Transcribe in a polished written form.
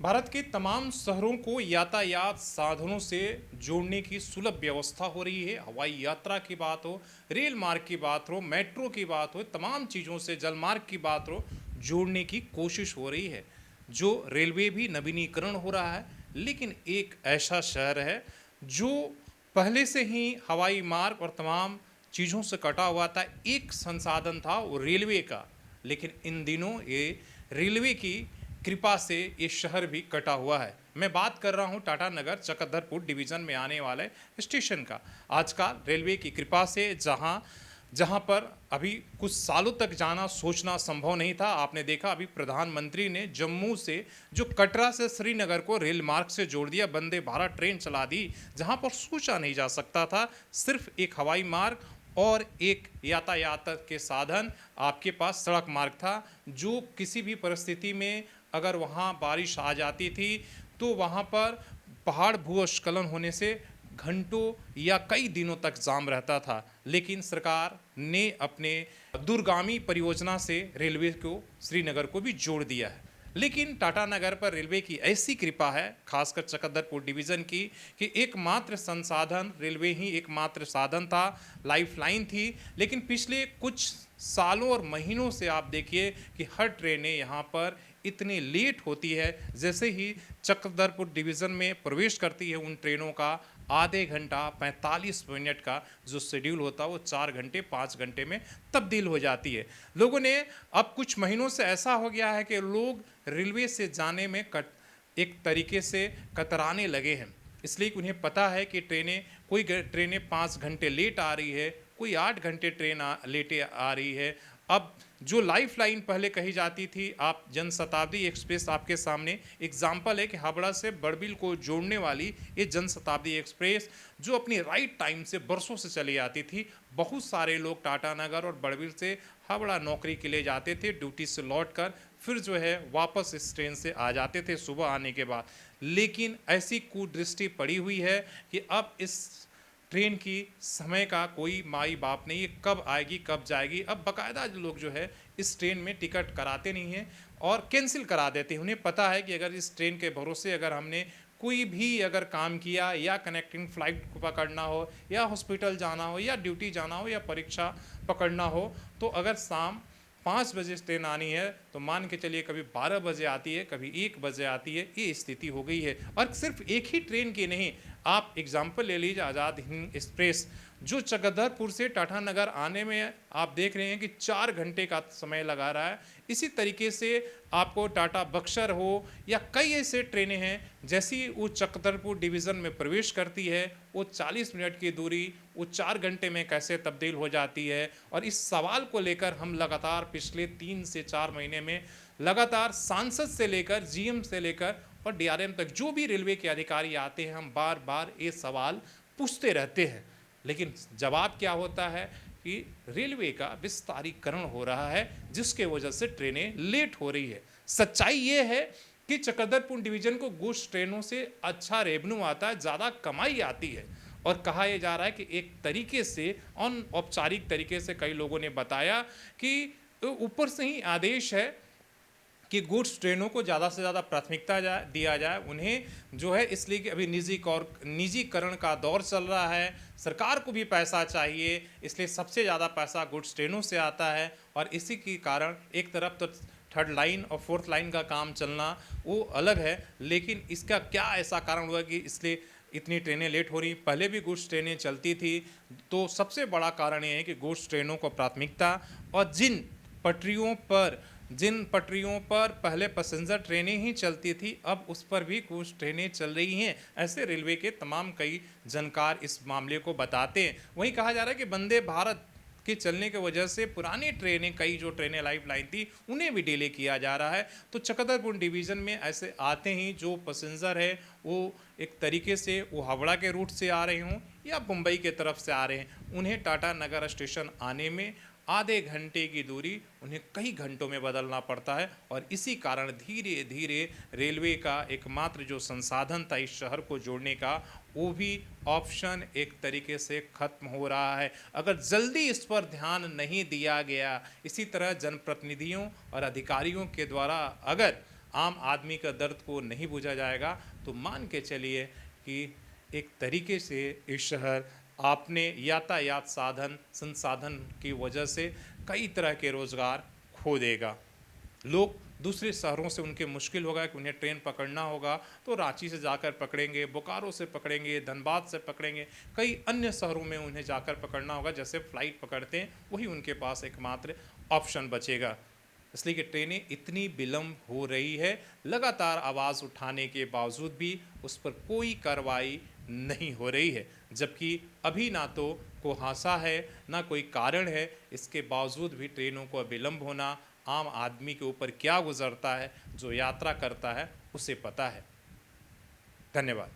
भारत के तमाम शहरों को यातायात साधनों से जोड़ने की सुलभ व्यवस्था हो रही है। हवाई यात्रा की बात हो, रेल मार्ग की बात हो, मेट्रो की बात हो, तमाम चीज़ों से जल मार्ग की बात हो, जोड़ने की कोशिश हो रही है। जो रेलवे भी नवीनीकरण हो रहा है, लेकिन एक ऐसा शहर है जो पहले से ही हवाई मार्ग और तमाम चीज़ों से कटा हुआ था। एक संसाधन था वो रेलवे का, लेकिन इन दिनों ये रेलवे की कृपा से ये शहर भी कटा हुआ है। मैं बात कर रहा हूँ टाटा नगर चक्रधरपुर डिवीज़न में आने वाले स्टेशन का। आजकल रेलवे की कृपा से जहाँ जहाँ पर अभी कुछ सालों तक जाना सोचना संभव नहीं था, आपने देखा अभी प्रधानमंत्री ने जम्मू से जो कटरा से श्रीनगर को रेल मार्ग से जोड़ दिया, वंदे भारत ट्रेन चला दी। जहाँ पर सोचा नहीं जा सकता था, सिर्फ एक हवाई मार्ग और एक यातायात के साधन आपके पास सड़क मार्ग था, जो किसी भी परिस्थिति में अगर वहाँ बारिश आ जाती थी तो वहाँ पर पहाड़ भूस्खलन होने से घंटों या कई दिनों तक जाम रहता था। लेकिन सरकार ने अपने दूरगामी परियोजना से रेलवे को श्रीनगर को भी जोड़ दिया है। लेकिन टाटा नगर पर रेलवे की ऐसी कृपा है, खासकर चक्रधरपुर डिवीज़न की, कि एकमात्र संसाधन रेलवे ही एकमात्र साधन था, लाइफलाइन थी। लेकिन पिछले कुछ सालों और महीनों से आप देखिए कि हर ट्रेनें यहाँ पर इतनी लेट होती है। जैसे ही चक्रधरपुर डिवीज़न में प्रवेश करती है, उन ट्रेनों का आधे घंटा 45 मिनट का जो शेड्यूल होता है वो 4 घंटे 5 घंटे में तब्दील हो जाती है। लोगों ने अब कुछ महीनों से ऐसा हो गया है कि लोग रेलवे से जाने में एक तरीके से कतराने लगे हैं। इसलिए कि उन्हें पता है कि कोई ट्रेनें 5 घंटे लेट आ रही है, कोई 8 घंटे लेटे आ रही है। अब जो लाइफ लाइन पहले कही जाती थी, आप जनशताब्दी एक्सप्रेस आपके सामने एग्जाम्पल है कि हावड़ा से बड़बिल को जोड़ने वाली ये जनशताब्दी एक्सप्रेस जो अपनी राइट टाइम से बरसों से चली आती थी। बहुत सारे लोग टाटा नगर और बड़बिल से हावड़ा नौकरी के लिए जाते थे, ड्यूटी से लौटकर फिर जो है वापस इस ट्रेन से आ जाते थे सुबह आने के बाद। लेकिन ऐसी कुदृष्टि पड़ी हुई है कि अब इस ट्रेन की समय का कोई माई बाप नहीं है, कब आएगी कब जाएगी। अब बाकायदा जो लोग जो है इस ट्रेन में टिकट कराते नहीं हैं और कैंसिल करा देते हैं। उन्हें पता है कि अगर इस ट्रेन के भरोसे अगर हमने कोई भी अगर काम किया, या कनेक्टिंग फ्लाइट पकड़ना हो, या हॉस्पिटल जाना हो, या ड्यूटी जाना हो, या परीक्षा पकड़ना हो, तो अगर शाम 5 बजे ट्रेन आनी है तो मान के चलिए कभी 12 बजे आती है, कभी 1 बजे आती है। ये स्थिति हो गई है। और सिर्फ एक ही ट्रेन की नहीं, आप एग्जाम्पल ले लीजिए आज़ाद हिंद एक्सप्रेस, जो चक्रधरपुर से टाटा नगर आने में आप देख रहे हैं कि 4 घंटे का समय लगा रहा है। इसी तरीके से आपको टाटा बक्सर हो या कई ऐसे ट्रेनें हैं, जैसी वो चक्रधरपुर डिवीज़न में प्रवेश करती है, वो 40 मिनट की दूरी वो 4 घंटे में कैसे तब्दील हो जाती है। और इस सवाल को लेकर हम लगातार पिछले 3 से 4 महीने में लगातार सांसद से लेकर जीएम से लेकर और डीआरएम तक जो भी रेलवे के अधिकारी आते हैं, हम बार बार ये सवाल पूछते रहते हैं। लेकिन जवाब क्या होता है कि रेलवे का विस्तारीकरण हो रहा है, जिसके वजह से ट्रेनें लेट हो रही है। सच्चाई ये है कि चक्रधरपुर डिवीजन को गुड्स ट्रेनों से अच्छा रेवेन्यू आता है, ज़्यादा कमाई आती है। और कहा यह जा रहा है कि एक तरीके से अनौपचारिक तरीके से कई लोगों ने बताया कि ऊपर से ही आदेश है कि गुड्स ट्रेनों को ज़्यादा से ज़्यादा प्राथमिकता दिया जाए उन्हें, जो है इसलिए कि अभी निजीकरण का दौर चल रहा है, सरकार को भी पैसा चाहिए, इसलिए सबसे ज़्यादा पैसा गुड्स ट्रेनों से आता है। और इसी के कारण एक तरफ तो थर्ड लाइन और फोर्थ लाइन का काम चलना वो अलग है, लेकिन इसका क्या ऐसा कारण हुआ कि इसलिए इतनी ट्रेनें लेट हो रही। पहले भी गुड्स ट्रेनें चलती थी, तो सबसे बड़ा कारण ये है कि गुड्स ट्रेनों को प्राथमिकता, और जिन पटरियों पर पहले पैसेंजर ट्रेनें ही चलती थी, अब उस पर भी कुछ ट्रेनें चल रही हैं। ऐसे रेलवे के तमाम कई जानकार इस मामले को बताते हैं। वहीं कहा जा रहा है कि वंदे भारत के चलने की वजह से पुरानी ट्रेनें, कई जो ट्रेनें लाइफ लाइन थी, उन्हें भी डिले किया जा रहा है। तो चक्रधरपुर डिवीज़न में ऐसे आते ही जो पैसेंजर है वो एक तरीके से वो हावड़ा के रूट से आ रहे हों या मुंबई के तरफ से आ रहे हैं, उन्हें टाटा नगर स्टेशन आने में आधे घंटे की दूरी उन्हें कई घंटों में बदलना पड़ता है। और इसी कारण धीरे धीरे रेलवे का एकमात्र जो संसाधन था इस शहर को जोड़ने का, वो भी ऑप्शन एक तरीके से खत्म हो रहा है, अगर जल्दी इस पर ध्यान नहीं दिया गया। इसी तरह जनप्रतिनिधियों और अधिकारियों के द्वारा अगर आम आदमी का दर्द को नहीं बूझा जाएगा, तो मान के चलिए कि एक तरीके से इस शहर आपने यातायात साधन संसाधन की वजह से कई तरह के रोज़गार खो देगा। लोग दूसरे शहरों से उनके मुश्किल होगा कि उन्हें ट्रेन पकड़ना होगा तो रांची से जाकर पकड़ेंगे, बोकारो से पकड़ेंगे, धनबाद से पकड़ेंगे, कई अन्य शहरों में उन्हें जाकर पकड़ना होगा। जैसे फ़्लाइट पकड़ते हैं वही उनके पास एकमात्र ऑप्शन बचेगा। इसलिए कि ट्रेनें इतनी विलम्ब हो रही है, लगातार आवाज़ उठाने के बावजूद भी उस पर कोई कार्रवाई नहीं हो रही है। जबकि अभी ना तो कुहासा है, ना कोई कारण है, इसके बावजूद भी ट्रेनों को विलम्ब होना आम आदमी के ऊपर क्या गुजरता है, जो यात्रा करता है उसे पता है। धन्यवाद।